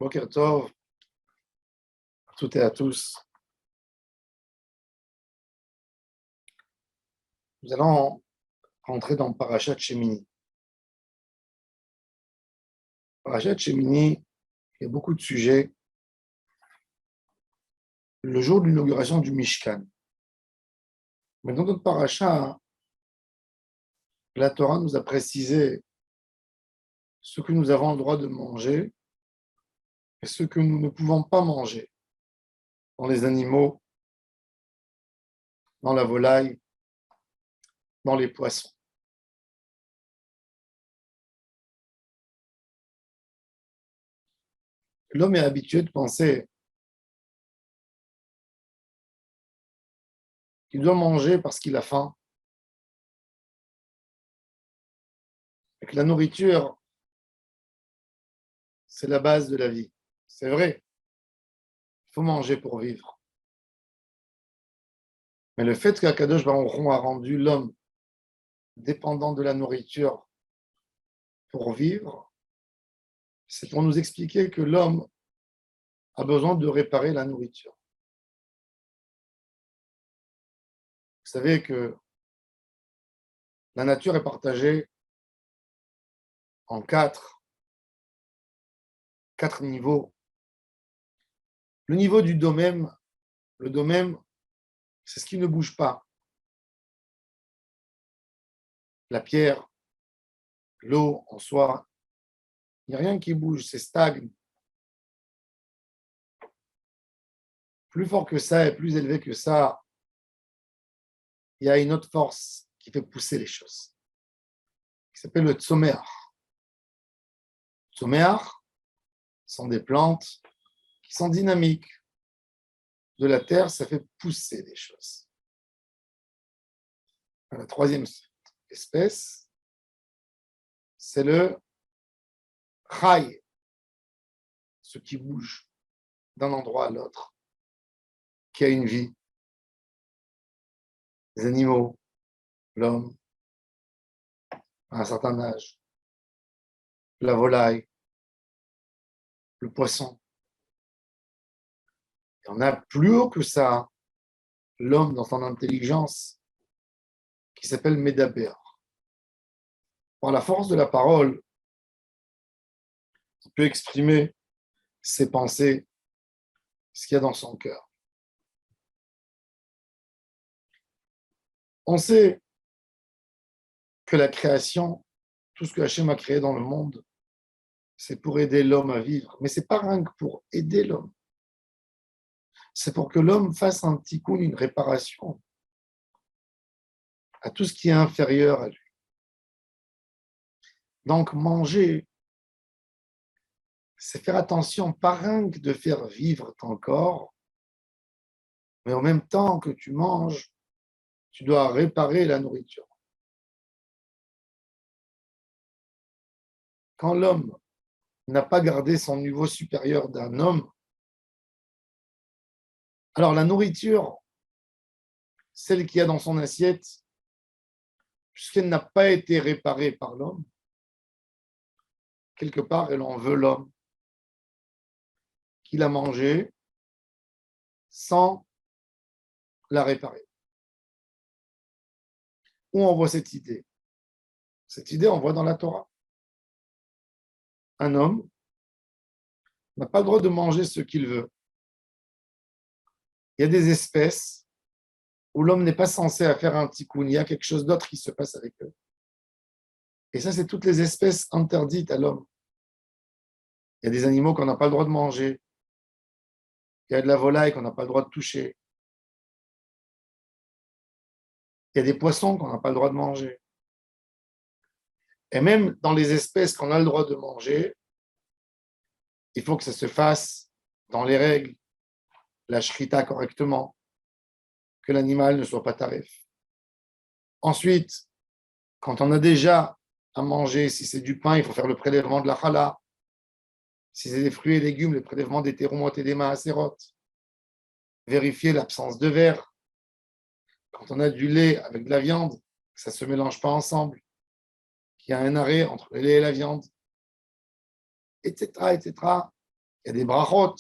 Boker Tov, à toutes et à tous. Nous allons rentrer dans Parashat Shemini. Parashat Shemini, il y a beaucoup de sujets. Le jour de l'inauguration du Mishkan. Mais dans notre parasha, la Torah nous a précisé ce que nous avons le droit de manger et ce que nous ne pouvons pas manger dans les animaux, dans la volaille, dans les poissons. L'homme est habitué de penser qu'il doit manger parce qu'il a faim et que la nourriture, c'est la base de la vie. C'est vrai, il faut manger pour vivre. Mais le fait qu'Akadosh Baruch Hu a rendu l'homme dépendant de la nourriture pour vivre, c'est pour nous expliquer que l'homme a besoin de réparer la nourriture. Vous savez que la nature est partagée en quatre niveaux. Le niveau du domème, le domème, c'est ce qui ne bouge pas. La pierre, l'eau en soi, il n'y a rien qui bouge, c'est stagne. Plus fort que ça et plus élevé que ça, il y a une autre force qui fait pousser les choses, qui s'appelle le tzomeach. Tzomeach sont des plantes qui sont dynamiques. De la terre, ça fait pousser des choses. La troisième espèce, c'est le chai, ce qui bouge d'un endroit à l'autre, qui a une vie. Les animaux, l'homme, à un certain âge, la volaille, le poisson. Et on a plus haut que ça, l'homme dans son intelligence, qui s'appelle Médaber. Par la force de la parole, il peut exprimer ses pensées, ce qu'il y a dans son cœur. On sait que la création, tout ce que Hachem a créé dans le monde, c'est pour aider l'homme à vivre. Mais ce n'est pas rien que pour aider l'homme. C'est pour que l'homme fasse un tikkun, une réparation à tout ce qui est inférieur à lui. Donc, manger, c'est faire attention, pas rien que de faire vivre ton corps, mais en même temps que tu manges, tu dois réparer la nourriture. Quand l'homme n'a pas gardé son niveau supérieur d'un homme, alors la nourriture, celle qu'il y a dans son assiette, puisqu'elle n'a pas été réparée par l'homme, quelque part, elle en veut l'homme qui l'a mangée sans la réparer. Où on voit cette idée? Cette idée, on voit dans la Torah. Un homme n'a pas le droit de manger ce qu'il veut. Il y a des espèces où l'homme n'est pas censé faire un tikkun, il y a quelque chose d'autre qui se passe avec eux. Et ça, c'est toutes les espèces interdites à l'homme. Il y a des animaux qu'on n'a pas le droit de manger. Il y a de la volaille qu'on n'a pas le droit de toucher. Il y a des poissons qu'on n'a pas le droit de manger. Et même dans les espèces qu'on a le droit de manger, il faut que ça se fasse dans les règles, la shrita correctement, que l'animal ne soit pas tarif. Ensuite, quand on a déjà à manger, si c'est du pain, il faut faire le prélèvement de la challah. Si c'est des fruits et légumes, le prélèvement des terumot et des maaserot. Vérifier l'absence de verre. Quand on a du lait avec de la viande, que ça ne se mélange pas ensemble, qu'il y a un arrêt entre le lait et la viande, etc., etc. il y a des brachot.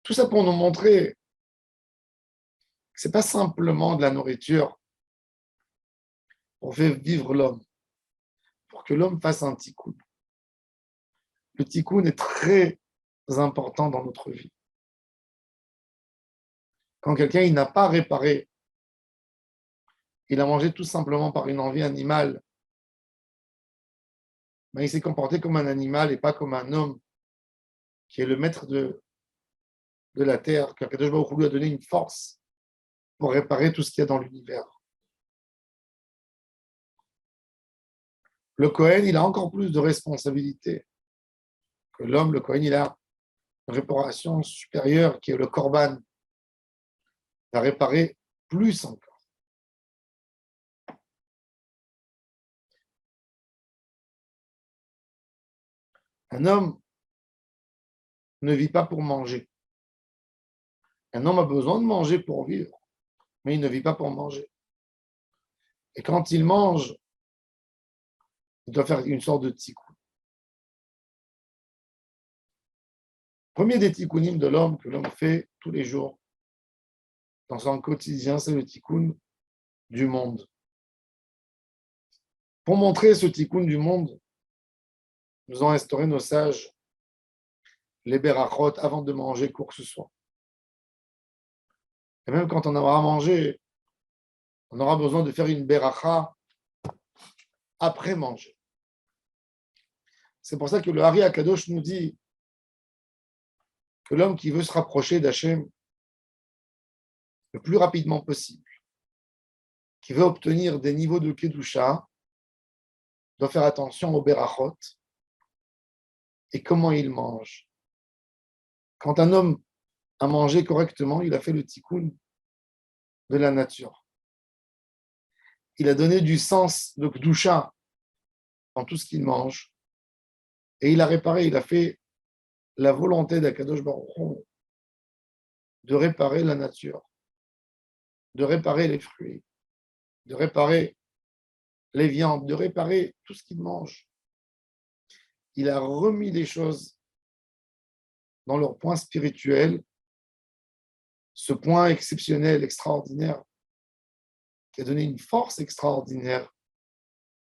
Tout ça pour nous montrer que ce n'est pas simplement de la nourriture pour faire vivre l'homme, pour que l'homme fasse un tikkun. Le tikkun est très important dans notre vie. Quand quelqu'un il n'a pas réparé, il a mangé tout simplement par une envie animale, mais il s'est comporté comme un animal et pas comme un homme qui est le maître de la terre, qu'Akadosh Baruch Hu lui a donné une force pour réparer tout ce qu'il y a dans l'univers. Le Kohen, il a encore plus de responsabilités que l'homme. Le Kohen, il a une réparation supérieure qui est le Korban. Il va réparer plus encore. Un homme ne vit pas pour manger. Un homme a besoin de manger pour vivre, mais il ne vit pas pour manger. Et quand il mange, il doit faire une sorte de tikkun. Premier des tikkunim de l'homme que l'homme fait tous les jours dans son quotidien, c'est le tikkun du monde. Pour montrer ce tikkun du monde, nous ont instauré nos sages les berachot avant de manger quoi que ce soit. Et même quand on aura mangé, on aura besoin de faire une beracha après manger. C'est pour ça que le Hari Akadosh nous dit que l'homme qui veut se rapprocher d'Hachem le plus rapidement possible, qui veut obtenir des niveaux de Kedusha, doit faire attention au berachot et comment il mange. Quand un homme a mangé correctement, il a fait le tikkun de la nature. Il a donné du sens de Kedusha dans tout ce qu'il mange. Et il a réparé, il a fait la volonté d'Akadosh Baruch Hu de réparer la nature, de réparer les fruits, de réparer les viandes, de réparer tout ce qu'il mange. Il a remis les choses dans leur point spirituel, ce point exceptionnel, extraordinaire, qui a donné une force extraordinaire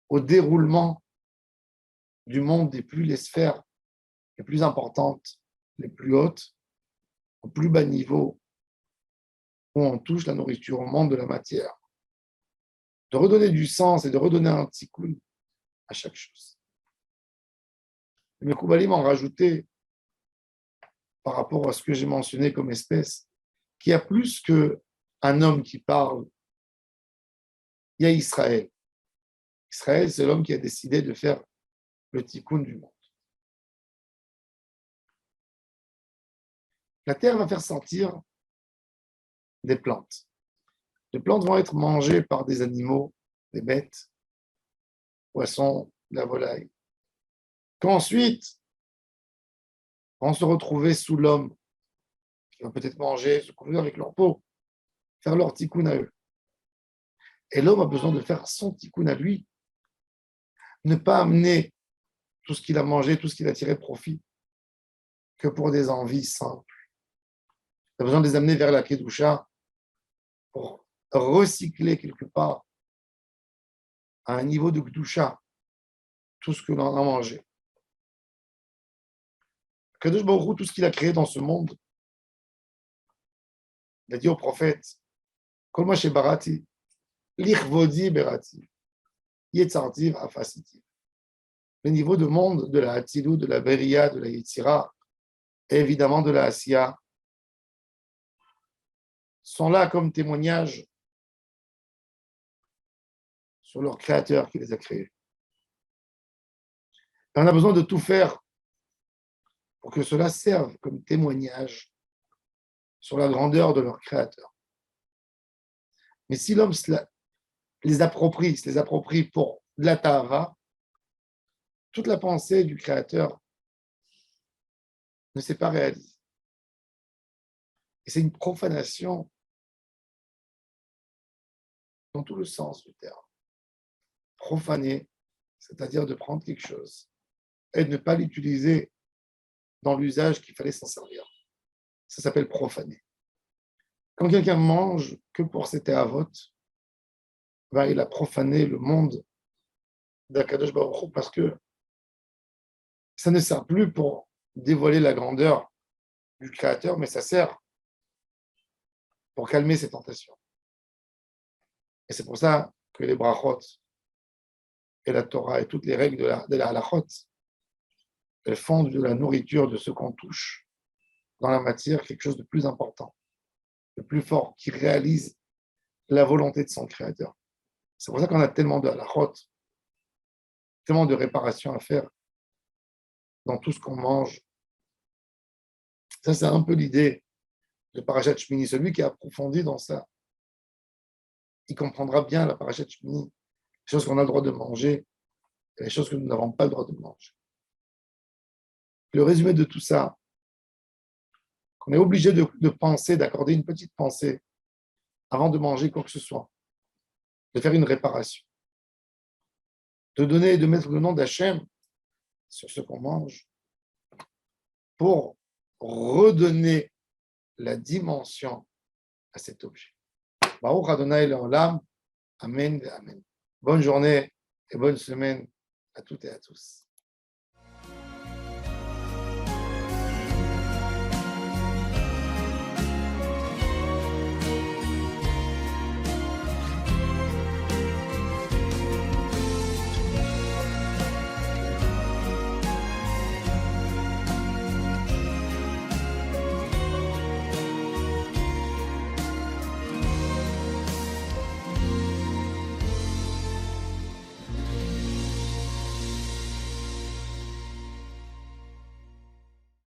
au déroulement du monde des plus les sphères les plus importantes, les plus hautes, au plus bas niveau, où on touche la nourriture au monde de la matière. De redonner du sens et de redonner un tikkun à chaque chose. Les Mekoubalim ont rajouté, par rapport à ce que j'ai mentionné comme espèce, qu'il y a plus qu'un homme qui parle. Il y a Israël. Israël, c'est l'homme qui a décidé de faire le tikkun du monde. La terre va faire sortir des plantes. Les plantes vont être mangées par des animaux, des bêtes, poissons, la volaille. Qu'ensuite, vont se retrouver sous l'homme, qui va peut-être manger, se couvrir avec leur peau, faire leur tikkun à eux. Et l'homme a besoin de faire son tikkun à lui, ne pas amener tout ce qu'il a mangé, tout ce qu'il a tiré profit, que pour des envies simples. Il a besoin de les amener vers la Kedusha pour recycler quelque part à un niveau de Kedusha tout ce que l'on a mangé. Kadosh Baruch Hu, tout ce qu'il a créé dans ce monde, il a dit au prophète, Kol ma shebarati, lichvodi berati, yetzartiv afasiti. Le niveau de monde de la Hatzilut, de la Beria, de la Yetzira, et évidemment de la Asiya, sont là comme témoignage sur leur créateur qui les a créés. Et on a besoin de tout faire pour que cela serve comme témoignage sur la grandeur de leur créateur. Mais si l'homme se les approprie pour de la ta'ava, toute la pensée du créateur ne s'est pas réalisée. Et c'est une profanation dans tout le sens du terme. Profaner, c'est-à-dire de prendre quelque chose et de ne pas l'utiliser dans l'usage qu'il fallait s'en servir. Ça s'appelle profaner. Quand quelqu'un mange que pour ses théavotes, il a profané le monde d'Akadosh Baruch Hu parce que ça ne sert plus pour dévoiler la grandeur du Créateur, mais ça sert pour calmer ses tentations. Et c'est pour ça que les brachot et la Torah et toutes les règles de la halachot, elles font de la nourriture, de ce qu'on touche dans la matière, quelque chose de plus important, de plus fort, qui réalise la volonté de son Créateur. C'est pour ça qu'on a tellement de halachot, tellement de réparations à faire dans tout ce qu'on mange. Ça, c'est un peu l'idée de Parashat Shmini. Celui qui a approfondi dans ça, il comprendra bien la Parashat Shmini, les choses qu'on a le droit de manger et les choses que nous n'avons pas le droit de manger. Le résumé de tout ça, qu'on est obligé de penser, d'accorder une petite pensée avant de manger quoi que ce soit, de faire une réparation, de donner et de mettre le nom d'Hachem sur ce qu'on mange pour redonner la dimension à cet objet. Baruch Adonai Leolam. Amen. Amen. Bonne journée et bonne semaine à toutes et à tous.